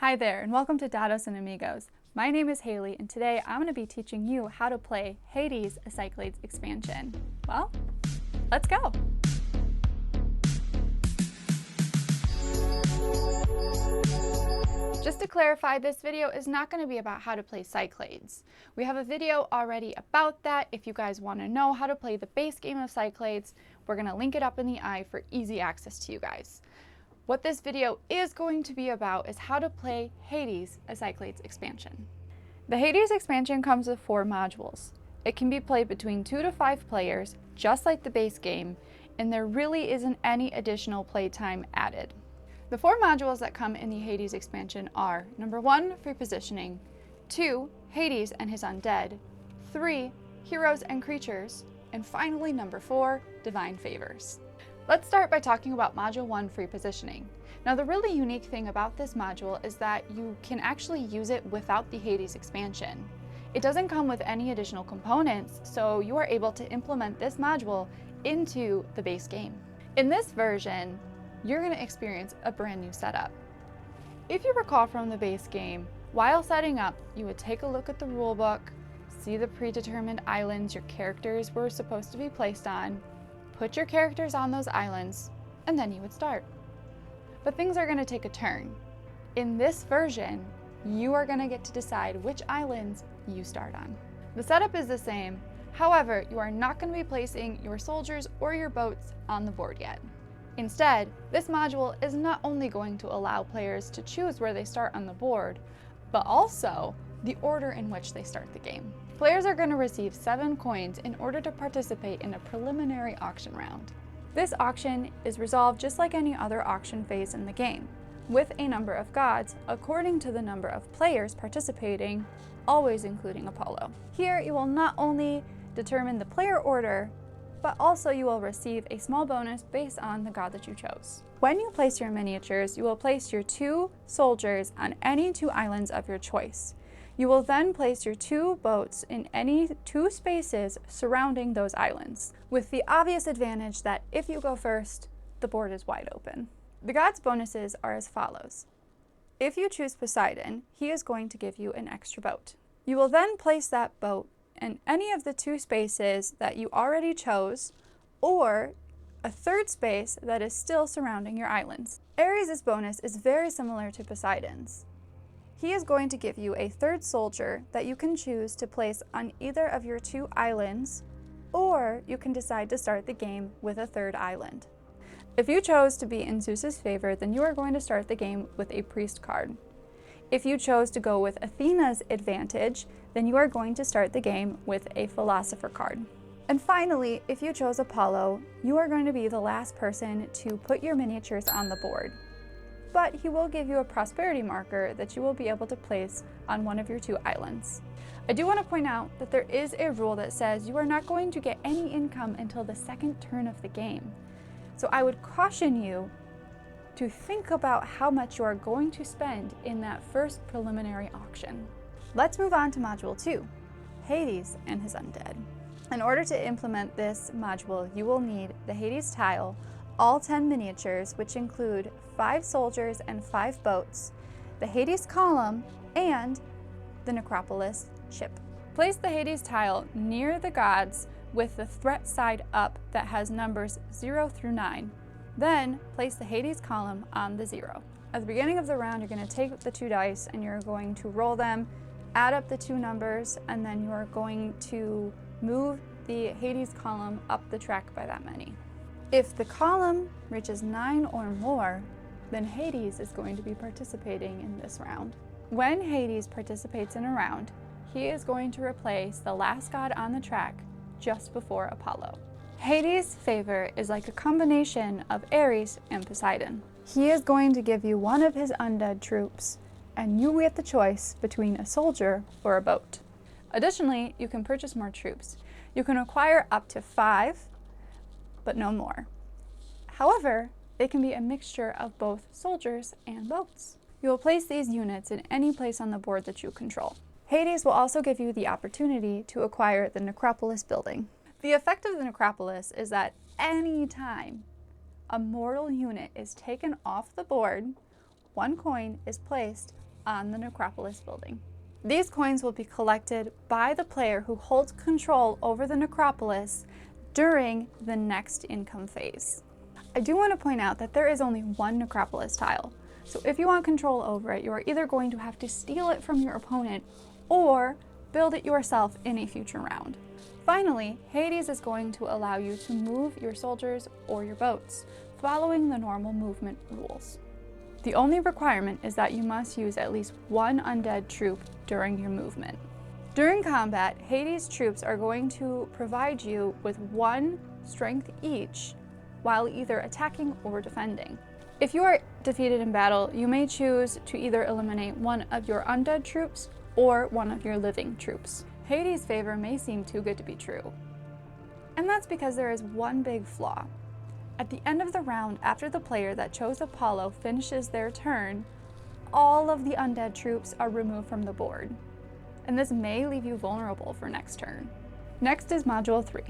Hi there, and welcome to Dados and Amigos. My name is Haley, and today I'm going to be teaching you how to play Hades, a Cyclades expansion. Well, let's go! Just to clarify, this video is not going to be about how to play Cyclades. We have a video already about that. If you guys want to know how to play the base game of Cyclades, we're going to link it up in the eye for easy access to you guys. What this video is going to be about is how to play Hades, a Cyclades expansion. The Hades expansion comes with 4 modules. It can be played between 2 to 5 players, just like the base game, and there really isn't any additional playtime added. The 4 modules that come in the Hades expansion are number 1, free positioning, 2, Hades and his undead, 3, heroes and creatures, and finally number 4, divine favors. Let's start by talking about Module 1, free positioning. Now the really unique thing about this module is that you can actually use it without the Hades expansion. It doesn't come with any additional components, so you are able to implement this module into the base game. In this version, you're going to experience a brand new setup. If you recall from the base game, while setting up, you would take a look at the rulebook, see the predetermined islands your characters were supposed to be placed on, put your characters on those islands, and then you would start. But things are going to take a turn. In this version, you are going to get to decide which islands you start on. The setup is the same, however, you are not going to be placing your soldiers or your boats on the board yet. Instead, this module is not only going to allow players to choose where they start on the board, but also the order in which they start the game. Players are going to receive 7 coins in order to participate in a preliminary auction round. This auction is resolved just like any other auction phase in the game, with a number of gods according to the number of players participating, always including Apollo. Here you will not only determine the player order, but also you will receive a small bonus based on the god that you chose. When you place your miniatures, you will place your 2 soldiers on any 2 islands of your choice. You will then place your 2 boats in any 2 spaces surrounding those islands, with the obvious advantage that if you go first, the board is wide open. The god's bonuses are as follows. If you choose Poseidon, he is going to give you an extra boat. You will then place that boat in any of the 2 spaces that you already chose, or a 3rd space that is still surrounding your islands. Ares' bonus is very similar to Poseidon's. He is going to give you a 3rd soldier that you can choose to place on either of your 2 islands, or you can decide to start the game with a 3rd island. If you chose to be in Zeus's favor, then you are going to start the game with a priest card. If you chose to go with Athena's advantage, then you are going to start the game with a philosopher card. And finally, if you chose Apollo, you are going to be the last person to put your miniatures on the board. But he will give you a prosperity marker that you will be able to place on one of your 2 islands. I do want to point out that there is a rule that says you are not going to get any income until the 2nd turn of the game. So I would caution you to think about how much you are going to spend in that first preliminary auction. Let's move on to Module 2, Hades and his undead. In order to implement this module, you will need the Hades tile, all 10 miniatures, which include 5 soldiers and 5 boats, the Hades column, and the Necropolis ship. Place the Hades tile near the gods with the threat side up that has numbers 0 through 9. Then place the Hades column on the 0. At the beginning of the round, you're going to take the 2 dice and you're going to roll them, add up the 2 numbers, and then you are going to move the Hades column up the track by that many. If the column reaches 9 or more, then Hades is going to be participating in this round. When Hades participates in a round, he is going to replace the last god on the track just before Apollo. Hades' favor is like a combination of Ares and Poseidon. He is going to give you one of his undead troops, and you get the choice between a soldier or a boat. Additionally, you can purchase more troops. You can acquire up to 5, but no more. However, they can be a mixture of both soldiers and boats. You will place these units in any place on the board that you control. Hades will also give you the opportunity to acquire the Necropolis building. The effect of the Necropolis is that any time a mortal unit is taken off the board, 1 coin is placed on the necropolis building. These coins will be collected by the player who holds control over the necropolis during the next income phase. I do want to point out that there is only one necropolis tile, so if you want control over it, you are either going to have to steal it from your opponent or build it yourself in a future round. Finally, Hades is going to allow you to move your soldiers or your boats, following the normal movement rules. The only requirement is that you must use at least one undead troop during your movement. During combat, Hades troops are going to provide you with 1 strength each while either attacking or defending. If you are defeated in battle, you may choose to either eliminate one of your undead troops or one of your living troops. Hades' favor may seem too good to be true, and that's because there is one big flaw. At the end of the round, after the player that chose Apollo finishes their turn, all of the undead troops are removed from the board, and this may leave you vulnerable for next turn. Next is Module 3,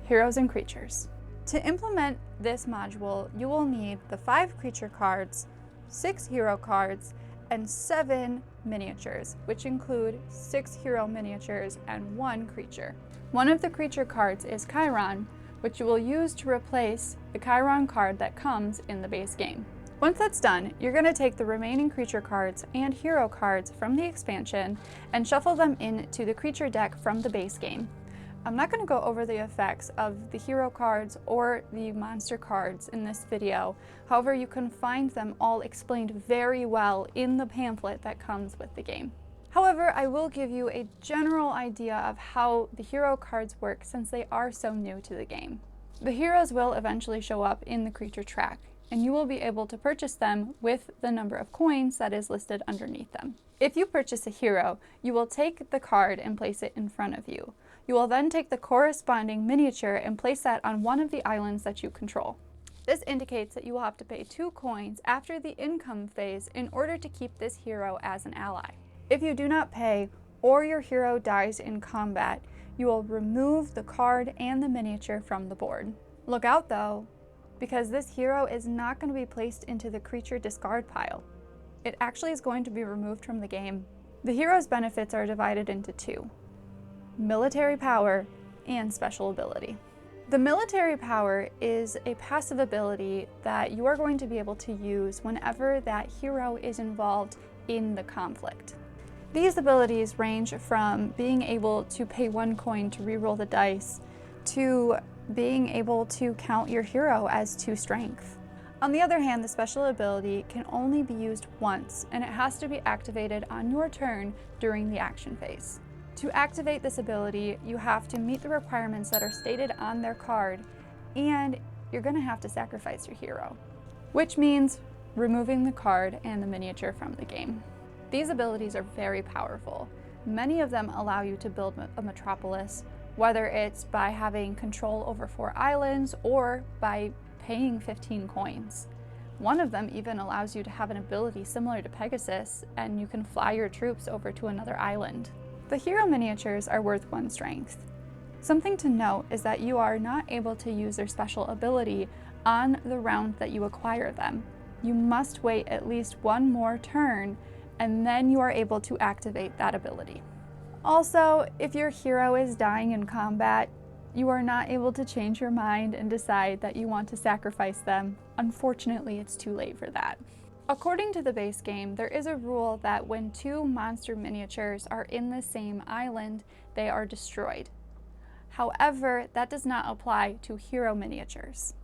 Heroes and Creatures. To implement this module, you will need the 5 creature cards, 6 hero cards, and 7 miniatures, which include 6 hero miniatures and 1 creature. One of the creature cards is Chiron, which you will use to replace the Chiron card that comes in the base game. Once that's done, you're going to take the remaining creature cards and hero cards from the expansion and shuffle them into the creature deck from the base game. I'm not going to go over the effects of the hero cards or the monster cards in this video. However, you can find them all explained very well in the pamphlet that comes with the game. However, I will give you a general idea of how the hero cards work since they are so new to the game. The heroes will eventually show up in the creature track, and you will be able to purchase them with the number of coins that is listed underneath them. If you purchase a hero, you will take the card and place it in front of you. You will then take the corresponding miniature and place that on one of the islands that you control. This indicates that you will have to pay 2 coins after the income phase in order to keep this hero as an ally. If you do not pay or your hero dies in combat, you will remove the card and the miniature from the board. Look out though, because this hero is not going to be placed into the creature discard pile. It actually is going to be removed from the game. The hero's benefits are divided into 2. Military power and special ability. The military power is a passive ability that you are going to be able to use whenever that hero is involved in the conflict. These abilities range from being able to pay 1 coin to reroll the dice to being able to count your hero as 2 strength. On the other hand, the special ability can only be used once, and it has to be activated on your turn during the action phase. To activate this ability, you have to meet the requirements that are stated on their card, and you're going to have to sacrifice your hero, which means removing the card and the miniature from the game. These abilities are very powerful. Many of them allow you to build a metropolis, whether it's by having control over 4 islands or by paying 15 coins. One of them even allows you to have an ability similar to Pegasus, and you can fly your troops over to another island. The hero miniatures are worth 1 strength. Something to note is that you are not able to use their special ability on the round that you acquire them. You must wait at least 1 more turn, and then you are able to activate that ability. Also, if your hero is dying in combat, you are not able to change your mind and decide that you want to sacrifice them. Unfortunately, it's too late for that. According to the base game, there is a rule that when 2 monster miniatures are in the same island, they are destroyed. However, that does not apply to hero miniatures.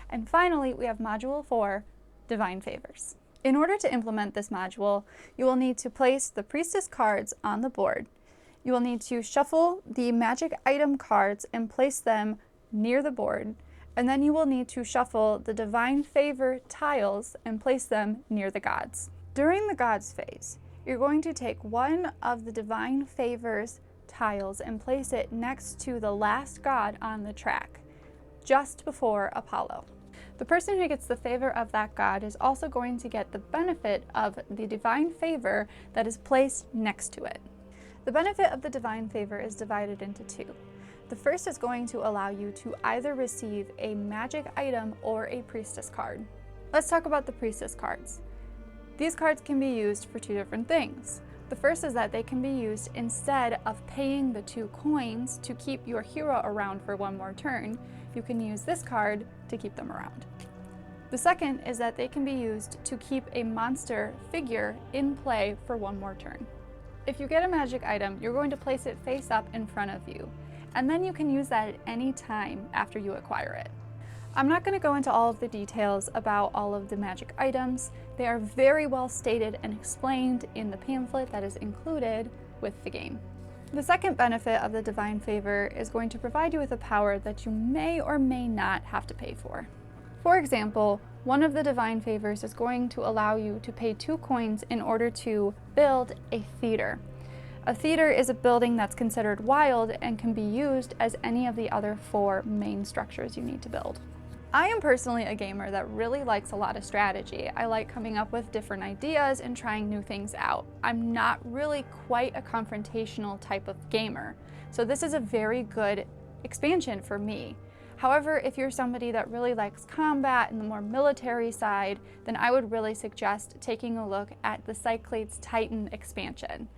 And finally, we have Module 4, Divine Favors. In order to implement this module, you will need to place the Priestess cards on the board. You will need to shuffle the magic item cards and place them near the board, and then you will need to shuffle the Divine Favor tiles and place them near the gods. During the gods phase, you're going to take one of the Divine Favors tiles and place it next to the last god on the track, just before Apollo. The person who gets the favor of that god is also going to get the benefit of the Divine Favor that is placed next to it. The benefit of the Divine Favor is divided into 2. The first is going to allow you to either receive a magic item or a priestess card. Let's talk about the priestess cards. These cards can be used for two different things. The first is that they can be used instead of paying the 2 coins to keep your hero around for one more turn. You can use this card to keep them around. The second is that they can be used to keep a monster figure in play for one more turn. If you get a magic item, you're going to place it face up in front of you, and then you can use that at any time after you acquire it. I'm not going to go into all of the details about all of the magic items. They are very well stated and explained in the pamphlet that is included with the game. The second benefit of the Divine Favor is going to provide you with a power that you may or may not have to pay for. For example, one of the Divine Favors is going to allow you to pay 2 coins in order to build a theater. A theater is a building that's considered wild and can be used as any of the other 4 main structures you need to build. I am personally a gamer that really likes a lot of strategy. I like coming up with different ideas and trying new things out. I'm not really quite a confrontational type of gamer, so this is a very good expansion for me. However, if you're somebody that really likes combat and the more military side, then I would really suggest taking a look at the Cyclades Titan expansion.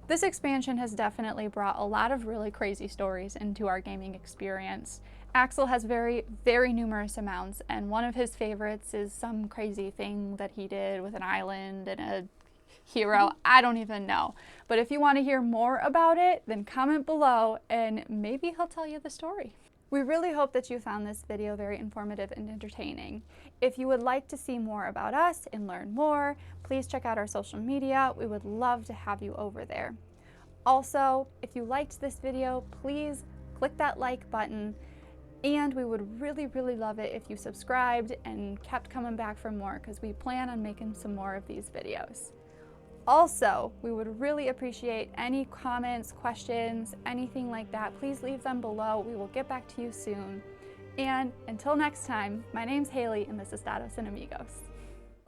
This expansion has definitely brought a lot of really crazy stories into our gaming experience. Axel has very numerous amounts, and one of his favorites is some crazy thing that he did with an island and a hero. I don't even know. But if you want to hear more about it, then comment below and maybe he'll tell you the story. We really hope that you found this video very informative and entertaining. If you would like to see more about us and learn more, please check out our social media. We would love to have you over there. Also, if you liked this video, please click that like button, and we would really love it if you subscribed and kept coming back for more, because we plan on making some more of these videos. Also, we would really appreciate any comments, questions, anything like that. Please leave them below. We will get back to you soon. And until next time, my name's Haley and this is Dados and Amigos.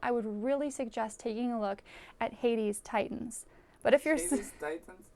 I would really suggest taking a look at Hades Titans. But if you're Hades Titans?